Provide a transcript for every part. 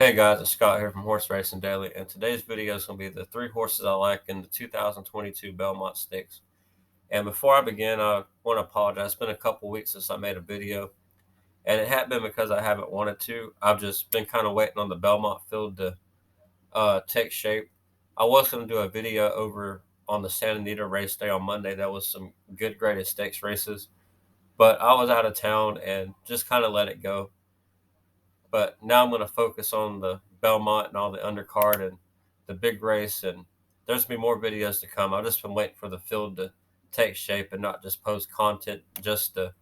Hey guys, it's Scott here from Horse Racing Daily, and today's video is going to be the three horses I like in the 2022 Belmont Stakes. And before I begin, I want to apologize. It's been a couple weeks since I made a video, and it hadn't been because I haven't wanted to. I've just been kind of waiting on the Belmont field to take shape. I was going to do a video over on the Santa Anita race day on Monday. That was some good graded stakes races, but I was out of town and just kind of let it go. But now I'm going to focus on the Belmont and all the undercard and the big race. And there's going to be more videos to come. I've just been waiting for the field to take shape and not just post content just to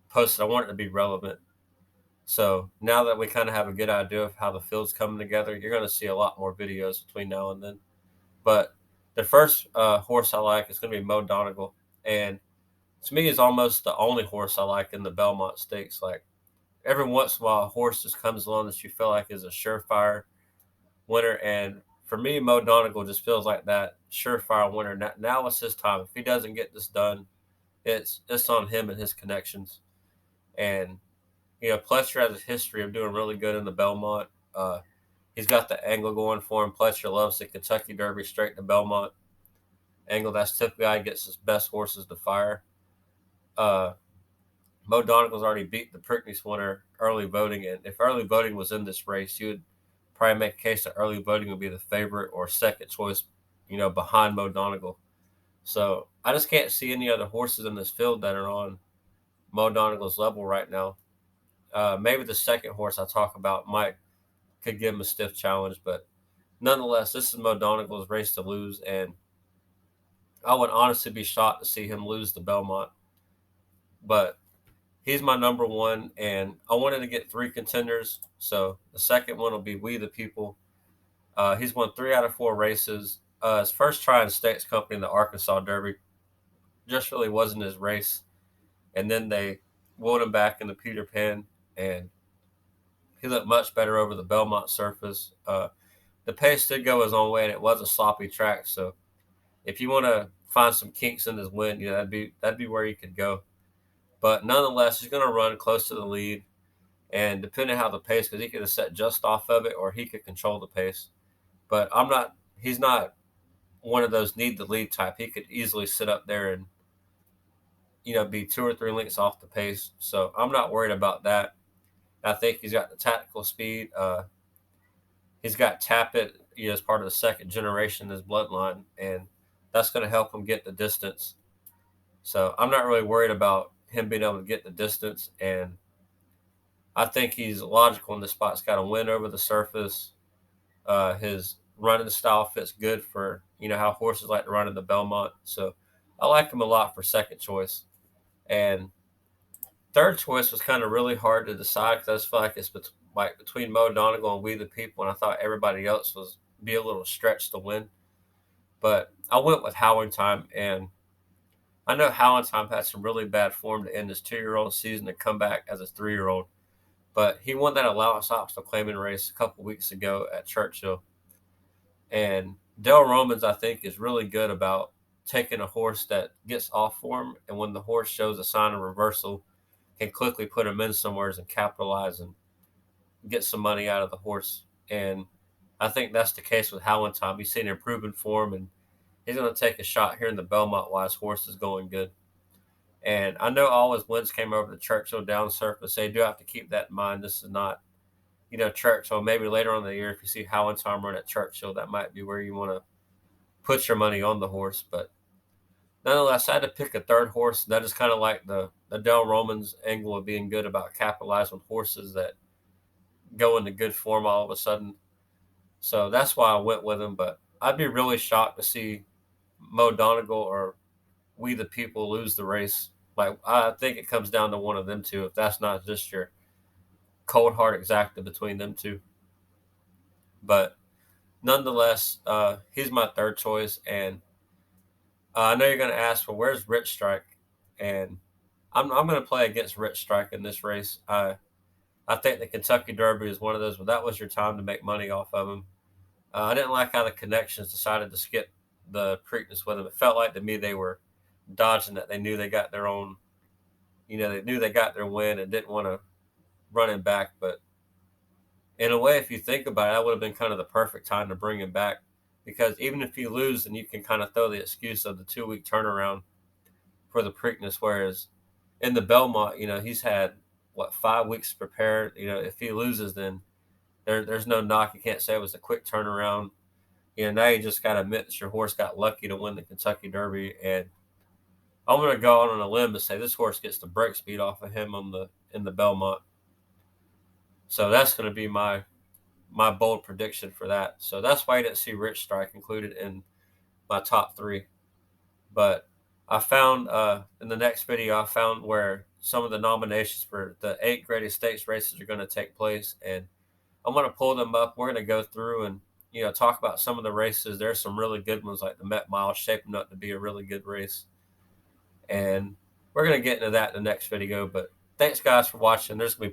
post it. I want it to be relevant. So now that we kind of have a good idea of how the field's coming together, you're going to see a lot more videos between now and then. But the first horse I like is going to be Mo Donegal. And to me, is almost the only horse I like in the Belmont Stakes. Like, every once in a while a horse just comes along that you feel like is a surefire winner. And for me, Mo Donegal just feels like that surefire winner. Now it's his time. If he doesn't get this done, it's on him and his connections. And Pletcher has a history of doing really good in the Belmont. He's got the angle going for him. Pletcher loves the Kentucky Derby straight to Belmont angle. That's typically how he gets his best horses to fire. Uh, Mo Donegal's already beat the Preakness winner early voting, and if early voting was in this race, you would probably make a case that early voting would be the favorite or second choice, behind Mo Donegal. So I just can't see any other horses in this field that are on Mo Donegal's level right now. Maybe the second horse I talk about could give him a stiff challenge, but nonetheless, this is Mo Donegal's race to lose, and I would honestly be shocked to see him lose the Belmont. But he's my number one, and I wanted to get three contenders. So the second one will be We the People. He's won 3 out of 4 races. His first try in States Company in the Arkansas Derby just really wasn't his race, and then they wheeled him back in the Peter Pan, and he looked much better over the Belmont surface. The pace did go his own way, and it was a sloppy track. So if you want to find some kinks in his win, that'd be where you could go. But nonetheless, he's going to run close to the lead. And depending on how the pace, because he could have set just off of it or he could control the pace. But he's not one of those need the lead type. He could easily sit up there and, be 2 or 3 lengths off the pace. So I'm not worried about that. I think he's got the tactical speed. He's got Tappet, as part of the second generation in his bloodline, and that's going to help him get the distance. So I'm not really worried about him being able to get the distance, and I think he's logical in this spot. He's got a win over the surface. His running style fits good for how horses like to run in the Belmont. So I like him a lot for second choice. And third choice was kind of really hard to decide because I just feel like it's between Mo Donegal and We the People, and I thought everybody else was be a little stretched to win. But I went with Howling Time, and I know Howling Time had some really bad form to end his 2-year-old season and come back as a 3-year-old. But he won that allowance obstacle claiming race a couple weeks ago at Churchill. And Del Romans, I think, is really good about taking a horse that gets off form, and when the horse shows a sign of reversal, can quickly put him in somewhere and capitalize and get some money out of the horse. And I think that's the case with Howling Time. He's seen improving form, and he's going to take a shot here in the Belmont while his horse is going good. And I know all his wins came over the Churchill down surface. So you do have to keep that in mind. This is not, Churchill. Maybe later on in the year, if you see Howling Time run at Churchill, that might be where you want to put your money on the horse. But nonetheless, I had to pick a third horse. That is kind of like the Del Romans angle of being good about capitalizing on horses that go into good form all of a sudden. So that's why I went with him. But I'd be really shocked to see Mo Donegal or We the People lose the race. Like, I think it comes down to one of them two. If that's not just your cold hard exacta between them two. But nonetheless, he's my third choice. And I know you're going to ask, well, where's Rich Strike? And I'm going to play against Rich Strike in this race. I think the Kentucky Derby is one of those, but that was your time to make money off of him. I didn't like how the connections decided to skip the Preakness with him. It felt like to me they were dodging that. They knew they got their own, they knew they got their win and didn't want to run him back. But In a way, if you think about it, that would have been kind of the perfect time to bring him back, because even if you lose, then you can kind of throw the excuse of the 2 week turnaround for the Preakness. Whereas in the Belmont, he's had what 5 weeks prepared. If he loses, then there's no knock. You can't say it was a quick turnaround. Now you just got to admit that your horse got lucky to win the Kentucky Derby. And I'm going to go out on a limb and say this horse gets the break speed off of him in the Belmont. So that's going to be my bold prediction for that. So that's why I didn't see Rich Strike included in my top three. But I found in the next video, I found where some of the nominations for the 8 greatest stakes races are going to take place, and I'm going to pull them up. We're going to go through and talk about some of the races. There's some really good ones like the Met Mile shaping up to be a really good race, and we're going to get into that in the next video. But thanks guys for watching. There's going to be